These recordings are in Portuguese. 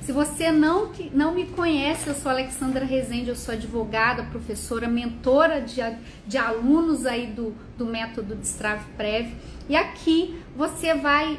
Se você não me conhece, eu sou Alexandra Rezende, eu sou advogada, professora, mentora de alunos aí do método Destrave Prev. E aqui você vai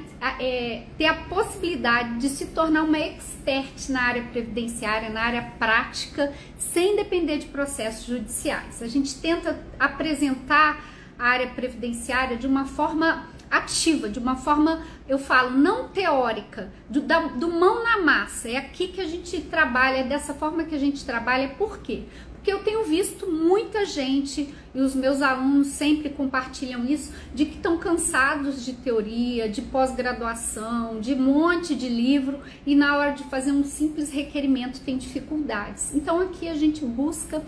ter a possibilidade de se tornar uma expert na área previdenciária, na área prática, sem depender de processos judiciais. A gente tenta apresentar a área previdenciária de uma forma ativa, de uma forma, eu falo, não teórica, do mão na massa. É aqui que a gente trabalha, é dessa forma que a gente trabalha. Por quê? Porque eu tenho visto muita gente, e os meus alunos sempre compartilham isso, de que estão cansados de teoria, de pós-graduação, de monte de livro, e na hora de fazer um simples requerimento tem dificuldades. Então aqui a gente busca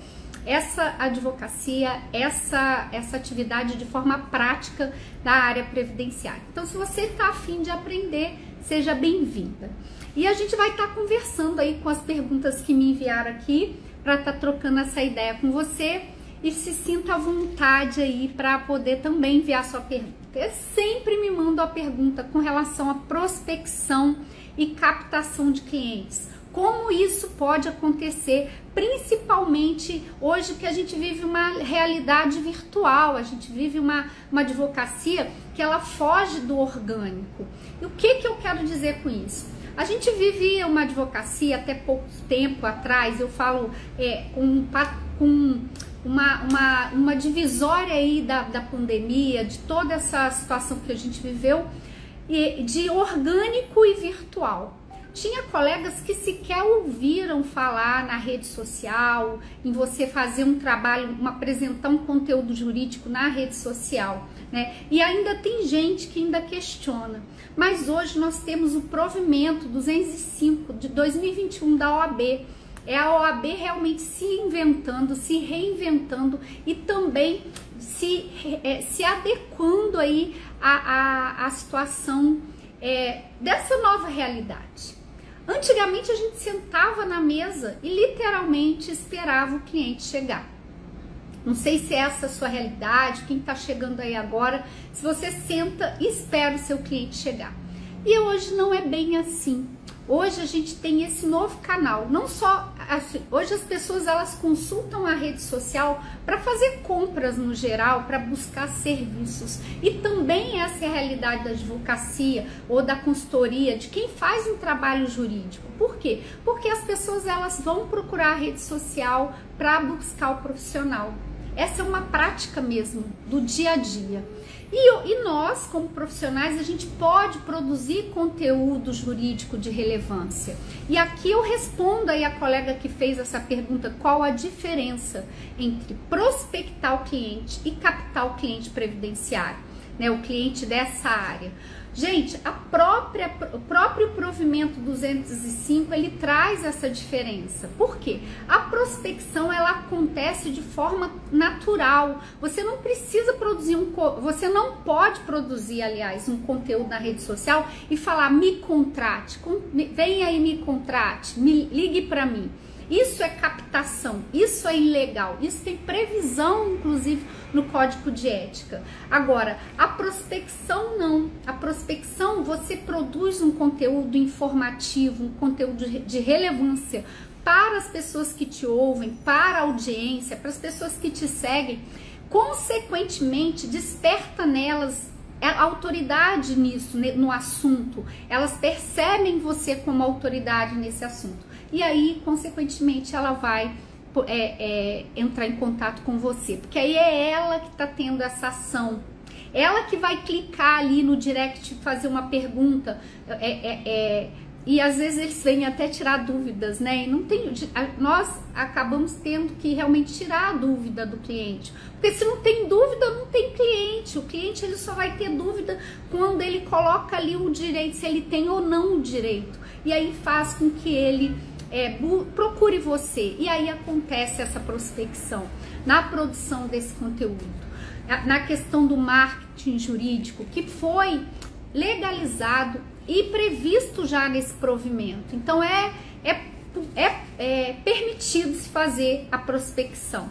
essa advocacia, essa atividade de forma prática da área previdenciária. Então, se você está a fim de aprender, seja bem-vinda. E a gente vai estar conversando aí com as perguntas que me enviaram aqui, para estar trocando essa ideia com você, e se sinta à vontade aí para poder também enviar sua pergunta. Eu sempre me mando a pergunta com relação à prospecção e captação de clientes. Como isso pode acontecer, principalmente hoje que a gente vive uma realidade virtual, a gente vive uma advocacia que ela foge do orgânico. E o que eu quero dizer com isso? A gente vivia uma advocacia até pouco tempo atrás, eu falo com uma divisória aí da pandemia, de toda essa situação que a gente viveu, de orgânico e virtual. Tinha colegas que sequer ouviram falar na rede social, em você fazer um trabalho, apresentar um conteúdo jurídico na rede social, né? E ainda tem gente que ainda questiona. Mas hoje nós temos o provimento 205 de 2021 da OAB. É a OAB realmente se inventando, se reinventando e também se adequando aí à situação dessa nova realidade. Antigamente a gente sentava na mesa e literalmente esperava o cliente chegar. Não sei se é essa a sua realidade, quem está chegando aí agora, se você senta e espera o seu cliente chegar. E hoje não é bem assim. Hoje a gente tem esse novo canal, não só assim, hoje as pessoas elas consultam a rede social para fazer compras no geral, para buscar serviços. E também essa é a realidade da advocacia ou da consultoria, de quem faz um trabalho jurídico. Por quê? Porque as pessoas elas vão procurar a rede social para buscar o profissional. Essa é uma prática mesmo do dia a dia. E nós, como profissionais, a gente pode produzir conteúdo jurídico de relevância. E aqui eu respondo aí a colega que fez essa pergunta, qual a diferença entre prospectar o cliente e captar o cliente previdenciário, né, o cliente dessa área. Gente, o próprio provimento 205, ele traz essa diferença. Por quê? A prospecção, ela acontece de forma natural. Você não precisa produzir você não pode produzir, aliás, um conteúdo na rede social e falar, me contrate, vem aí, me contrate, ligue para mim. Isso é captação, isso é ilegal, isso tem previsão, inclusive, no Código de Ética. Agora, a prospecção não. A prospecção, você produz um conteúdo informativo, um conteúdo de relevância para as pessoas que te ouvem, para a audiência, para as pessoas que te seguem. Consequentemente, desperta nelas a autoridade nisso, no assunto. Elas percebem você como autoridade nesse assunto. E aí, consequentemente, ela vai entrar em contato com você. Porque aí é ela que está tendo essa ação. Ela que vai clicar ali no direct e fazer uma pergunta. E às vezes eles vêm até tirar dúvidas, né? E não tem, nós acabamos tendo que realmente tirar a dúvida do cliente. Porque se não tem dúvida, não tem cliente. O cliente ele só vai ter dúvida quando ele coloca ali o direito, se ele tem ou não o direito. E aí faz com que ele procure você. E aí acontece essa prospecção na produção desse conteúdo. Na questão do marketing jurídico, que foi legalizado e previsto já nesse provimento. Então é permitido se fazer a prospecção.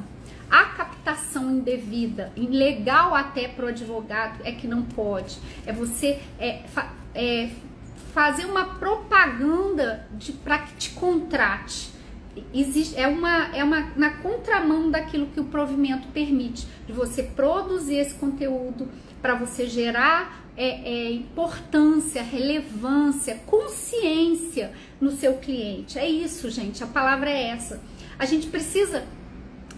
A captação indevida, ilegal até para o advogado, é que não pode. É você fazer uma propaganda para que te contrate. Na contramão daquilo que o provimento permite, de você produzir esse conteúdo para você gerar importância, relevância, consciência no seu cliente. É isso, gente, a palavra é essa. A gente precisa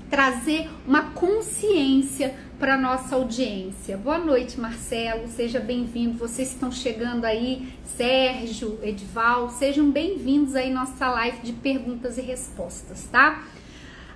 trazer uma consciência para nossa audiência. Boa noite, Marcelo, seja bem-vindo. Vocês que estão chegando aí, Sérgio, Edival, sejam bem-vindos aí à nossa live de perguntas e respostas, tá?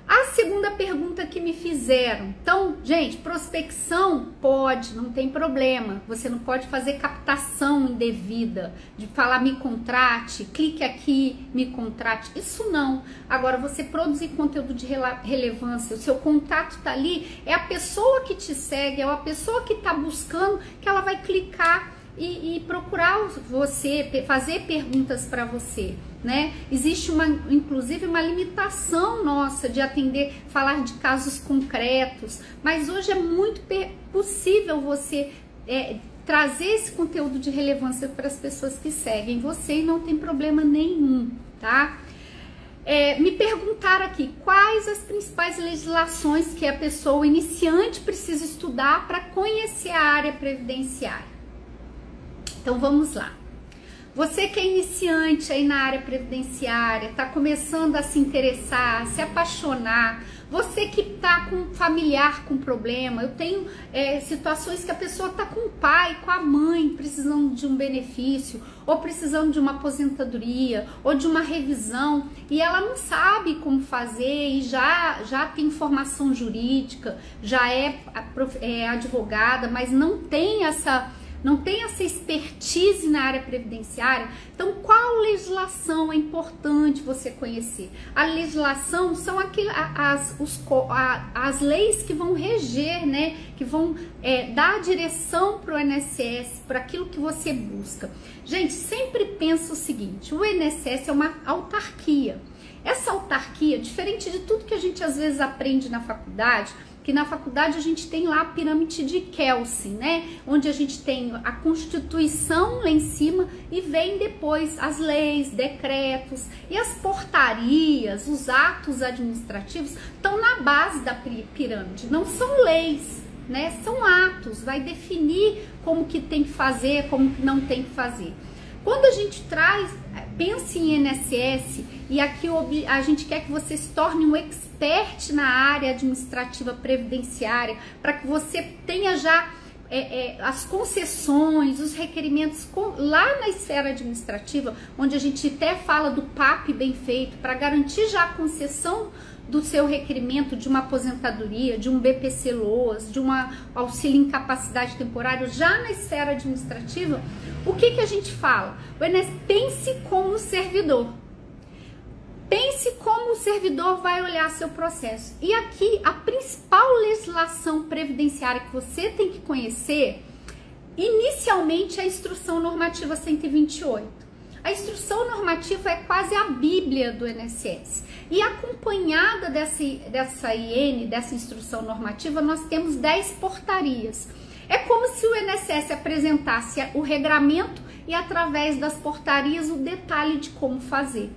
A segunda pergunta que me fizeram, então, gente, prospecção pode, não tem problema, você não pode fazer captação indevida, de falar me contrate, clique aqui, me contrate, isso não. Agora, você produzir conteúdo de relevância, o seu contato tá ali, é a pessoa que te segue, é a pessoa que tá buscando, que ela vai clicar e procurar você, fazer perguntas para você, né? Existe inclusive uma limitação nossa de atender, falar de casos concretos, mas hoje é muito possível você trazer esse conteúdo de relevância para as pessoas que seguem você e não tem problema nenhum, tá? Me perguntaram aqui quais as principais legislações que a pessoa iniciante precisa estudar para conhecer a área previdenciária. Então vamos lá. Você que é iniciante aí na área previdenciária, está começando a se interessar, se apaixonar, você que está com um familiar com problema, eu tenho situações que a pessoa está com o pai, com a mãe, precisando de um benefício, ou precisando de uma aposentadoria, ou de uma revisão, e ela não sabe como fazer, e já tem formação jurídica, já é advogada, mas não tem essa expertise na área previdenciária. Então, qual legislação é importante você conhecer? A legislação são as leis que vão reger, né? Que vão dar direção para o INSS, para aquilo que você busca. Gente, sempre pensa o seguinte, o INSS é uma autarquia. Essa autarquia, diferente de tudo que a gente às vezes aprende na faculdade, que na faculdade a gente tem lá a pirâmide de Kelsen, né? Onde a gente tem a Constituição lá em cima e vem depois as leis, decretos e as portarias, os atos administrativos estão na base da pirâmide, não são leis, né? São atos, vai definir como que tem que fazer, como que não tem que fazer. Quando a gente pensa em INSS, e aqui a gente quer que você se torne um expert na área administrativa previdenciária, para que você tenha já as concessões, os requerimentos lá na esfera administrativa, onde a gente até fala do PAP bem feito, para garantir já a concessão do seu requerimento de uma aposentadoria, de um BPC-LOAS, de um auxílio incapacidade temporária, já na esfera administrativa. O que a gente fala? Pense como servidor. Pense como o servidor vai olhar seu processo. E aqui, a principal legislação previdenciária que você tem que conhecer, inicialmente, é a Instrução Normativa 128. A Instrução Normativa é quase a Bíblia do INSS. E acompanhada dessa IN, dessa Instrução Normativa, nós temos 10 portarias. É como se o INSS apresentasse o regramento e, através das portarias, o detalhe de como fazer.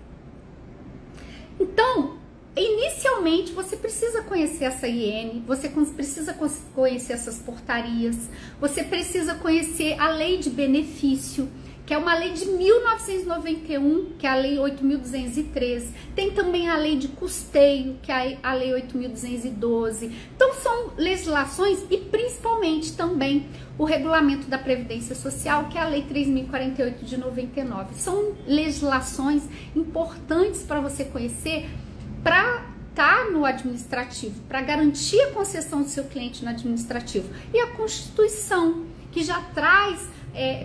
Então, inicialmente, você precisa conhecer essa IN, você precisa conhecer essas portarias, você precisa conhecer a Lei de Benefício, que é uma lei de 1991, que é a Lei 8.213. Tem também a Lei de Custeio, que é a Lei 8.212. Então, são legislações e, principalmente, também o Regulamento da Previdência Social, que é a Lei 3.048 de 99. São legislações importantes para você conhecer, para estar no administrativo, para garantir a concessão do seu cliente no administrativo. E a Constituição, que já traz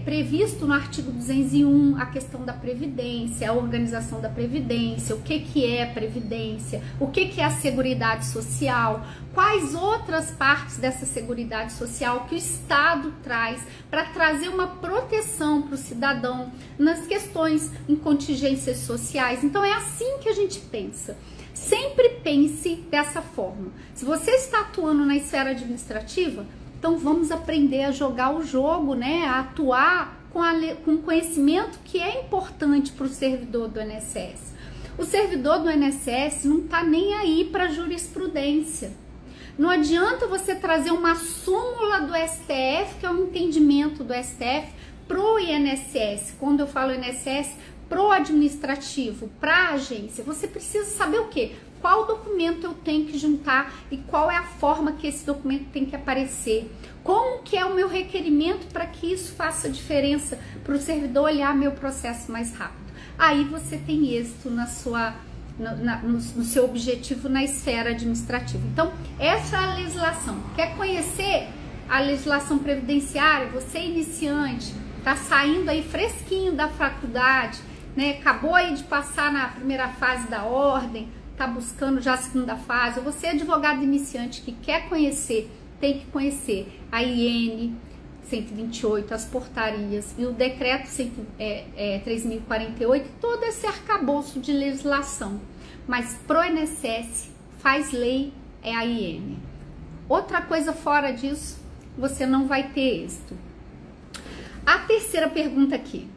previsto no artigo 201 a questão da Previdência, a organização da Previdência, o que é Previdência, o que é a Seguridade Social, quais outras partes dessa Seguridade Social que o Estado traz para trazer uma proteção para o cidadão nas questões em contingências sociais. Então é assim que a gente pensa. Sempre pense dessa forma. Se você está atuando na esfera administrativa, então vamos aprender a jogar o jogo, né? A atuar com conhecimento que é importante para o servidor do INSS. O servidor do INSS não está nem aí para jurisprudência. Não adianta você trazer uma súmula do STF, que é um entendimento do STF, pro INSS. Quando eu falo INSS, pro administrativo, pra agência, você precisa saber o quê? Qual documento eu tenho que juntar e qual é a forma que esse documento tem que aparecer. Como que é o meu requerimento para que isso faça diferença para o servidor olhar meu processo mais rápido. Aí você tem êxito no seu objetivo na esfera administrativa. Então, essa é a legislação. Quer conhecer a legislação previdenciária? Você é iniciante, tá saindo aí fresquinho da faculdade, né? Acabou aí de passar na primeira fase da ordem, tá buscando já a segunda fase. Ou você é advogado iniciante que quer conhecer, tem que conhecer a IN 128, as portarias e o decreto 3048, todo esse arcabouço de legislação. Mas pro INSS, faz lei, é a IN. Outra coisa fora disso, você não vai ter êxito. A terceira pergunta aqui.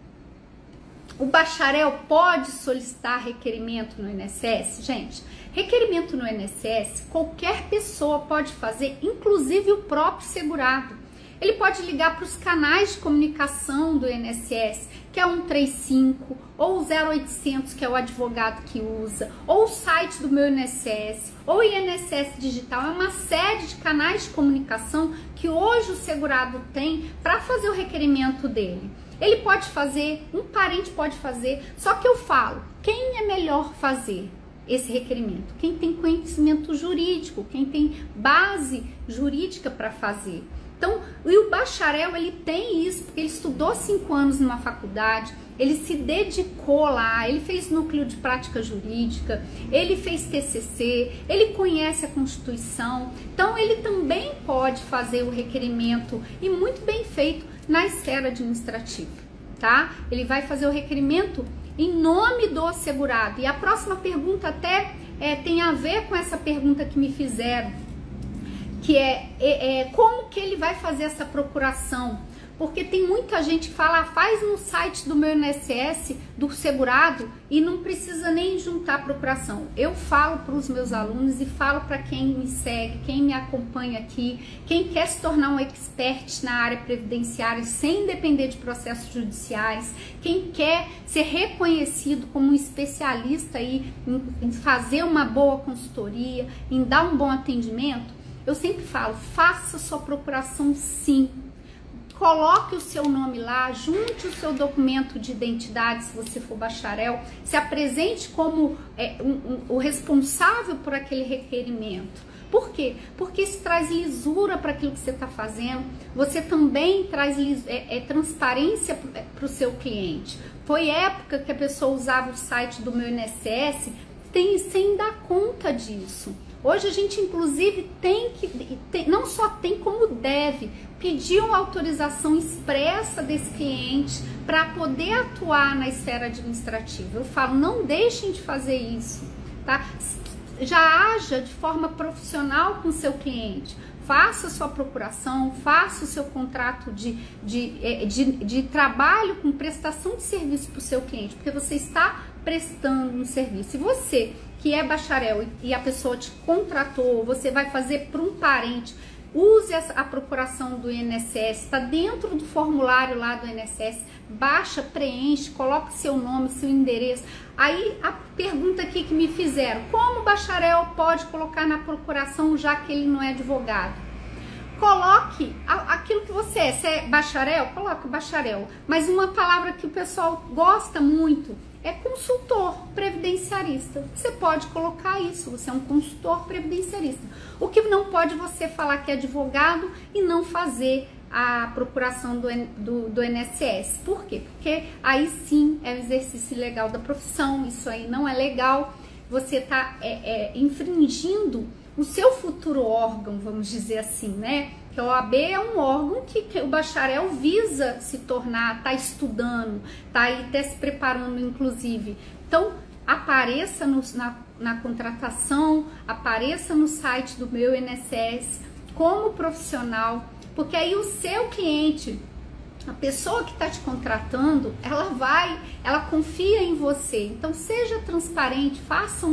O bacharel pode solicitar requerimento no INSS? Gente, requerimento no INSS, qualquer pessoa pode fazer, inclusive o próprio segurado. Ele pode ligar para os canais de comunicação do INSS, que é o 135, ou o 0800, que é o advogado que usa, ou o site do meu INSS, ou o INSS Digital. É uma série de canais de comunicação que hoje o segurado tem para fazer o requerimento dele. Ele pode fazer, um parente pode fazer, só que eu falo, quem é melhor fazer esse requerimento? Quem tem conhecimento jurídico, quem tem base jurídica para fazer. Então, e o bacharel, ele tem isso, porque ele estudou 5 anos numa faculdade, ele se dedicou lá, ele fez núcleo de prática jurídica, ele fez TCC, ele conhece a Constituição, então ele também pode fazer o requerimento, e muito bem feito, na esfera administrativa, tá? Ele vai fazer o requerimento em nome do segurado. E a próxima pergunta até tem a ver com essa pergunta que me fizeram, que é como que ele vai fazer essa procuração? Porque tem muita gente que fala, faz no site do meu INSS, do segurado, e não precisa nem juntar a procuração. Eu falo para os meus alunos e falo para quem me segue, quem me acompanha aqui, quem quer se tornar um expert na área previdenciária sem depender de processos judiciais, quem quer ser reconhecido como um especialista aí em fazer uma boa consultoria, em dar um bom atendimento, eu sempre falo, faça sua procuração sim. Coloque o seu nome lá, junte o seu documento de identidade, se você for bacharel, se apresente como o responsável por aquele requerimento. Por quê? Porque isso traz lisura para aquilo que você está fazendo, você também traz transparência para o seu cliente. Foi época que a pessoa usava o site do meu INSS sem dar conta disso. Hoje a gente, inclusive, não só tem como deve, pedir uma autorização expressa desse cliente para poder atuar na esfera administrativa. Eu falo, não deixem de fazer isso, tá? Já haja de forma profissional com o seu cliente. Faça a sua procuração, faça o seu contrato de trabalho com prestação de serviço para o seu cliente, porque você está prestando um serviço. E você que é bacharel e a pessoa te contratou, você vai fazer para um parente, use a procuração do INSS, está dentro do formulário lá do INSS, baixa, preenche, coloca seu nome, seu endereço. Aí a pergunta aqui que me fizeram, como o bacharel pode colocar na procuração já que ele não é advogado? Coloque aquilo que você é. Se é bacharel, coloque bacharel. Mas uma palavra que o pessoal gosta muito é consultor previdenciarista. Você pode colocar isso, você é um consultor previdenciarista. O que não pode você falar que é advogado e não fazer a procuração do INSS. Por quê? Porque aí sim é o exercício ilegal da profissão, isso aí não é legal, você está infringindo o seu futuro órgão, vamos dizer assim, né? Que a OAB é um órgão que o bacharel visa se tornar, está estudando, está aí até se preparando, inclusive. Então, apareça na contratação, apareça no site do meu INSS como profissional, porque aí o seu cliente A pessoa que está te contratando, ela confia em você. Então seja transparente, faça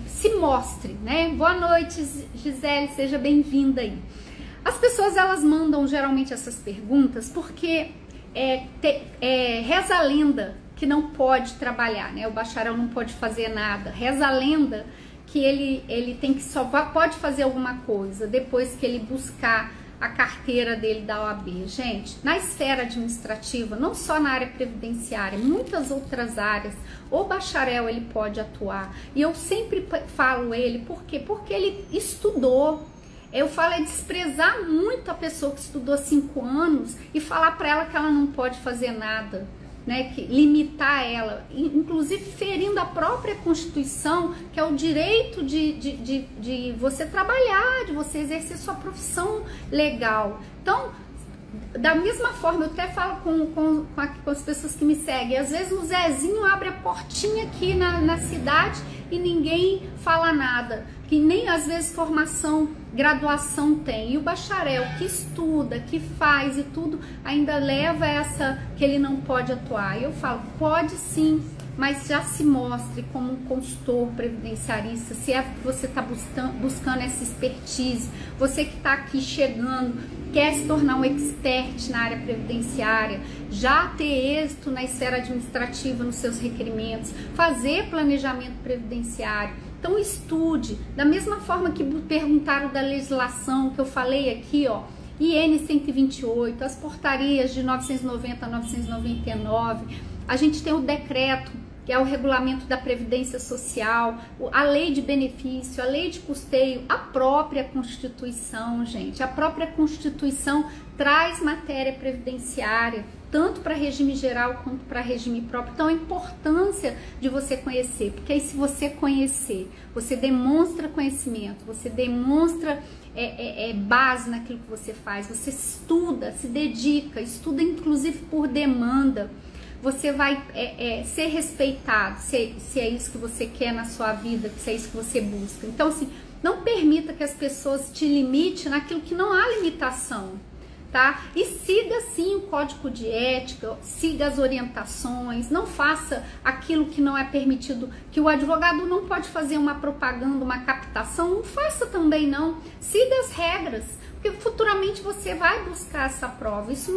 se mostre, né? Boa noite, Gisele, seja bem-vinda aí. As pessoas, elas mandam geralmente essas perguntas porque reza a lenda que não pode trabalhar, né? O bacharel não pode fazer nada. Reza a lenda que ele tem que pode fazer alguma coisa depois que ele buscar a carteira dele da OAB. Gente, na esfera administrativa, não só na área previdenciária, muitas outras áreas, o bacharel ele pode atuar. E eu sempre falo ele, por quê? Porque ele estudou. Eu falo é desprezar muito a pessoa que estudou 5 anos e falar para ela que ela não pode fazer nada, né? Que limitar ela, inclusive ferindo a própria Constituição, que é o direito de você trabalhar, de você exercer sua profissão legal. Então, da mesma forma, eu até falo com as pessoas que me seguem, às vezes o Zezinho abre a portinha aqui na cidade e ninguém fala nada, que nem às vezes formação, graduação tem, e o bacharel que estuda, que faz e tudo, ainda leva essa que ele não pode atuar. E eu falo, pode sim, mas já se mostre como um consultor previdenciarista, se é que você está buscando essa expertise, você que está aqui chegando, quer se tornar um expert na área previdenciária, já ter êxito na esfera administrativa nos seus requerimentos, fazer planejamento previdenciário. Então estude, da mesma forma que perguntaram da legislação que eu falei aqui, ó, IN 128, as portarias de 990 a 999, a gente tem o decreto, que é o regulamento da Previdência Social, a lei de benefício, a lei de custeio, a própria Constituição, gente. A própria Constituição traz matéria previdenciária, tanto para regime geral quanto para regime próprio. Então, a importância de você conhecer, porque aí se você conhecer, você demonstra conhecimento, você demonstra base naquilo que você faz, você estuda, se dedica, estuda inclusive por demanda, você vai ser respeitado, se é isso que você quer na sua vida, se é isso que você busca. Então, assim, não permita que as pessoas te limitem naquilo que não há limitação, tá? E siga, sim, o código de ética, siga as orientações, não faça aquilo que não é permitido, que o advogado não pode fazer uma propaganda, uma captação, não faça também não, siga as regras, porque futuramente você vai buscar essa prova, isso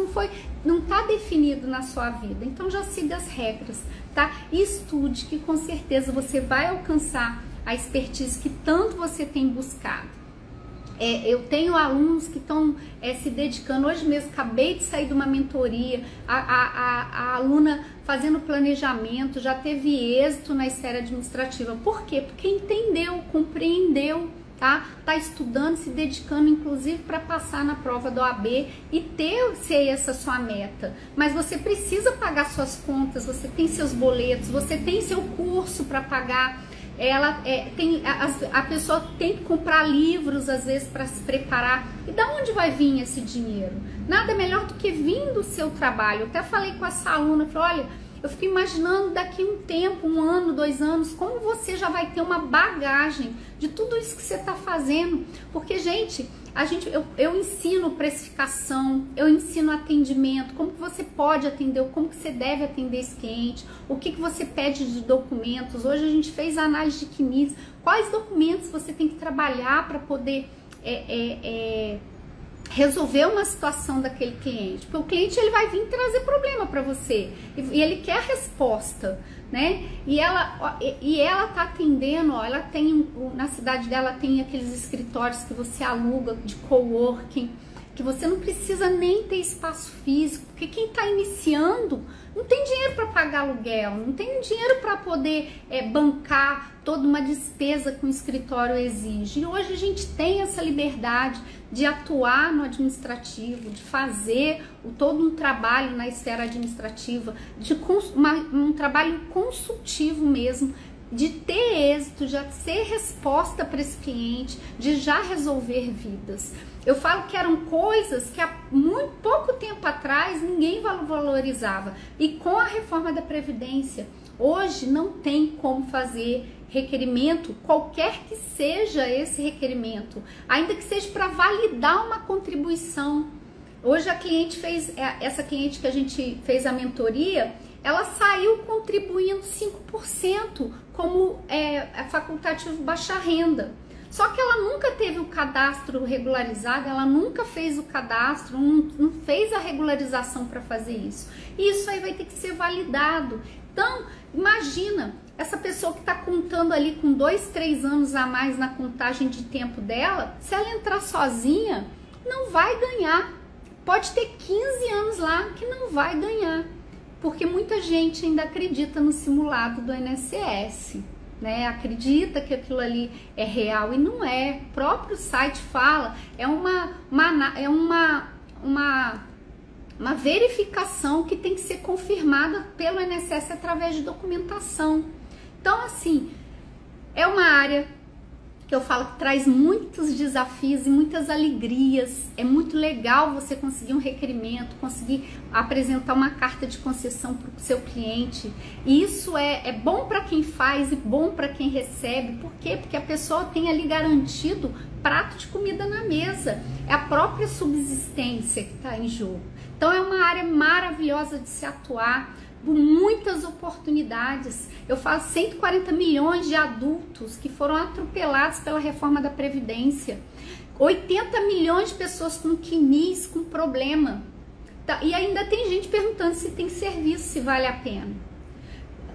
não está definido na sua vida, então já siga as regras, tá? E estude, que com certeza você vai alcançar a expertise que tanto você tem buscado. Eu tenho alunos que estão se dedicando, hoje mesmo acabei de sair de uma mentoria, a aluna fazendo planejamento, já teve êxito na esfera administrativa. Por quê? Porque entendeu, compreendeu, tá estudando, se dedicando inclusive para passar na prova do OAB e ser essa sua meta. Mas você precisa pagar suas contas, você tem seus boletos, você tem seu curso para pagar. A pessoa tem que comprar livros às vezes para se preparar. E da onde vai vir esse dinheiro? Nada melhor do que vir do seu trabalho. Eu até falei com essa aluna, falei, olha, eu fico imaginando daqui um tempo, 1 ano, 2 anos, como você já vai ter uma bagagem de tudo isso que você está fazendo. Porque, gente, eu ensino precificação, eu ensino atendimento, como que você pode atender, como que você deve atender esse cliente, o que você pede de documentos. Hoje a gente fez análise de CNIS, quais documentos você tem que trabalhar para poder resolver uma situação daquele cliente, porque o cliente ele vai vir trazer problema para você e ele quer a resposta, né? E ela tá atendendo, ó, ela tem na cidade dela tem aqueles escritórios que você aluga de coworking, que você não precisa nem ter espaço físico, porque quem está iniciando não tem dinheiro para pagar aluguel, não tem dinheiro para poder bancar toda uma despesa que o escritório exige. E hoje a gente tem essa liberdade de atuar no administrativo, de fazer todo um trabalho na esfera administrativa, um trabalho consultivo mesmo, de ter êxito, de ser resposta para esse cliente, de já resolver vidas. Eu falo que eram coisas que há muito pouco tempo atrás ninguém valorizava. E com a reforma da Previdência, hoje não tem como fazer requerimento, qualquer que seja esse requerimento, ainda que seja para validar uma contribuição. Hoje a cliente fez, essa cliente que a gente fez a mentoria, ela saiu contribuindo 5% como facultativo baixa renda. Só que ela nunca teve o cadastro regularizado, ela nunca fez o cadastro, não fez a regularização para fazer isso. E isso aí vai ter que ser validado. Então, imagina, essa pessoa que está contando ali com 2, 3 anos a mais na contagem de tempo dela, se ela entrar sozinha, não vai ganhar. Pode ter 15 anos lá que não vai ganhar. Porque muita gente ainda acredita no simulado do INSS, né? Acredita que aquilo ali é real e não é. O próprio site fala, é uma verificação que tem que ser confirmada pelo INSS através de documentação. Então, assim, é uma área que eu falo que traz muitos desafios e muitas alegrias. É muito legal você conseguir um requerimento, conseguir apresentar uma carta de concessão para o seu cliente. E isso é bom para quem faz e bom para quem recebe. Por quê? Porque a pessoa tem ali garantido prato de comida na mesa. É a própria subsistência que está em jogo. Então é uma área maravilhosa de se atuar, com muitas oportunidades. Eu falo 140 milhões de adultos que foram atropelados pela reforma da Previdência, 80 milhões de pessoas com quinis, com problema, e ainda tem gente perguntando se tem serviço, se vale a pena.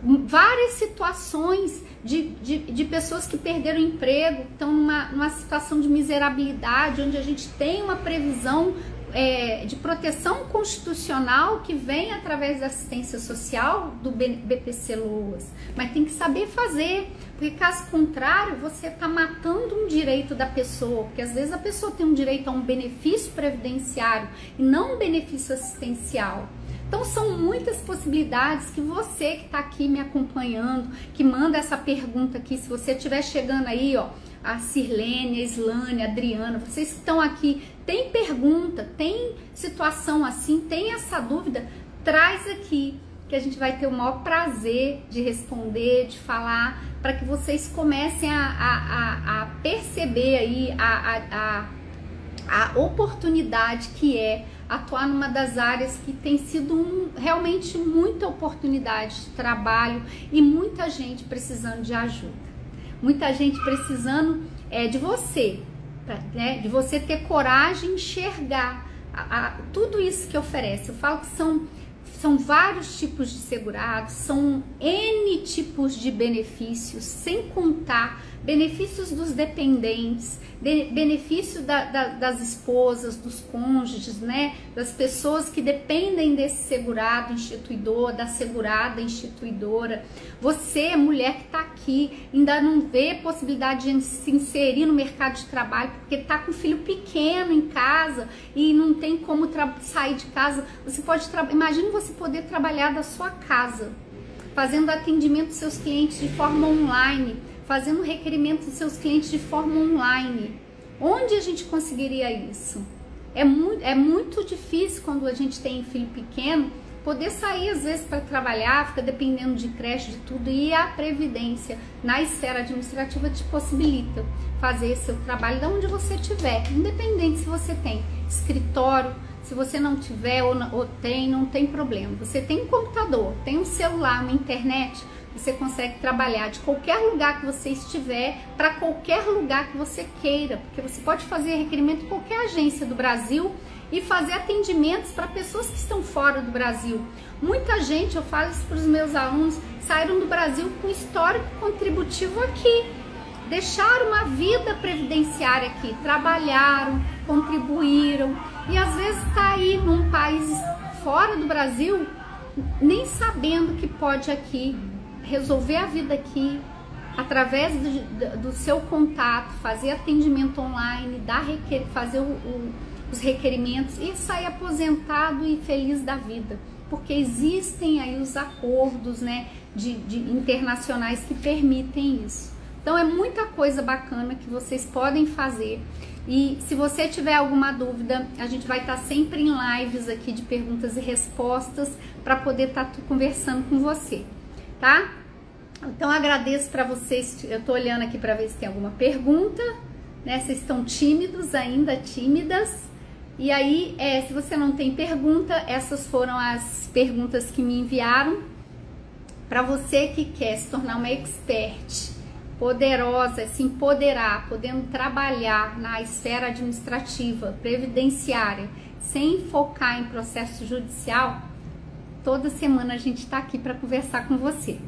Várias situações de pessoas que perderam o emprego, estão numa situação de miserabilidade, onde a gente tem uma previsão de proteção constitucional que vem através da assistência social do BPC Loas, mas tem que saber fazer, porque caso contrário você está matando um direito da pessoa, porque às vezes a pessoa tem um direito a um benefício previdenciário e não um benefício assistencial. Então são muitas possibilidades que você que está aqui me acompanhando, que manda essa pergunta aqui, se você estiver chegando aí, ó, a Sirlene, a Islane, a Adriana, vocês que estão aqui, tem pergunta, tem situação assim, tem essa dúvida, traz aqui, que a gente vai ter o maior prazer de responder, de falar, para que vocês comecem a perceber aí a oportunidade que é atuar numa das áreas que tem sido realmente muita oportunidade de trabalho e muita gente precisando de ajuda. Muita gente precisando de você, né? De você ter coragem de enxergar tudo isso que oferece. Eu falo que são vários tipos de segurados, são N tipos de benefícios, sem contar benefícios dos dependentes, benefício das esposas, dos cônjuges, né? Das pessoas que dependem desse segurado instituidor, da segurada instituidora. Você, mulher que está aqui, ainda não vê possibilidade de se inserir no mercado de trabalho, porque está com filho pequeno em casa e não tem como sair de casa. Você pode imagina você poder trabalhar da sua casa, fazendo atendimento dos seus clientes de forma online, fazendo requerimento dos seus clientes de forma online. Onde a gente conseguiria isso? É muito difícil quando a gente tem filho pequeno, poder sair às vezes para trabalhar, fica dependendo de creche, de tudo, e a Previdência na esfera administrativa te possibilita fazer esse seu trabalho de onde você estiver, independente se você tem escritório, se você não tiver ou tem, não tem problema. Você tem um computador, tem um celular, uma internet, você consegue trabalhar de qualquer lugar que você estiver, para qualquer lugar que você queira, porque você pode fazer requerimento em qualquer agência do Brasil e fazer atendimentos para pessoas que estão fora do Brasil. Muita gente, eu falo isso para os meus alunos, saíram do Brasil com histórico contributivo aqui, deixaram uma vida previdenciária aqui, trabalharam, contribuíram, e às vezes está aí num país fora do Brasil, nem sabendo que pode aqui resolver a vida aqui, através do seu contato, fazer atendimento online, fazer os requerimentos e sair aposentado e feliz da vida, porque existem aí os acordos, né, internacionais que permitem isso. Então é muita coisa bacana que vocês podem fazer. E se você tiver alguma dúvida, a gente vai estar sempre em lives aqui de perguntas e respostas para poder estar conversando com você, tá? Então agradeço para vocês, eu tô olhando aqui para ver se tem alguma pergunta, né? Vocês estão tímidos ainda, tímidas, E aí, se você não tem pergunta, essas foram as perguntas que me enviaram. Para você que quer se tornar uma expert, poderosa, se empoderar, podendo trabalhar na esfera administrativa, previdenciária, sem focar em processo judicial, toda semana a gente está aqui para conversar com você.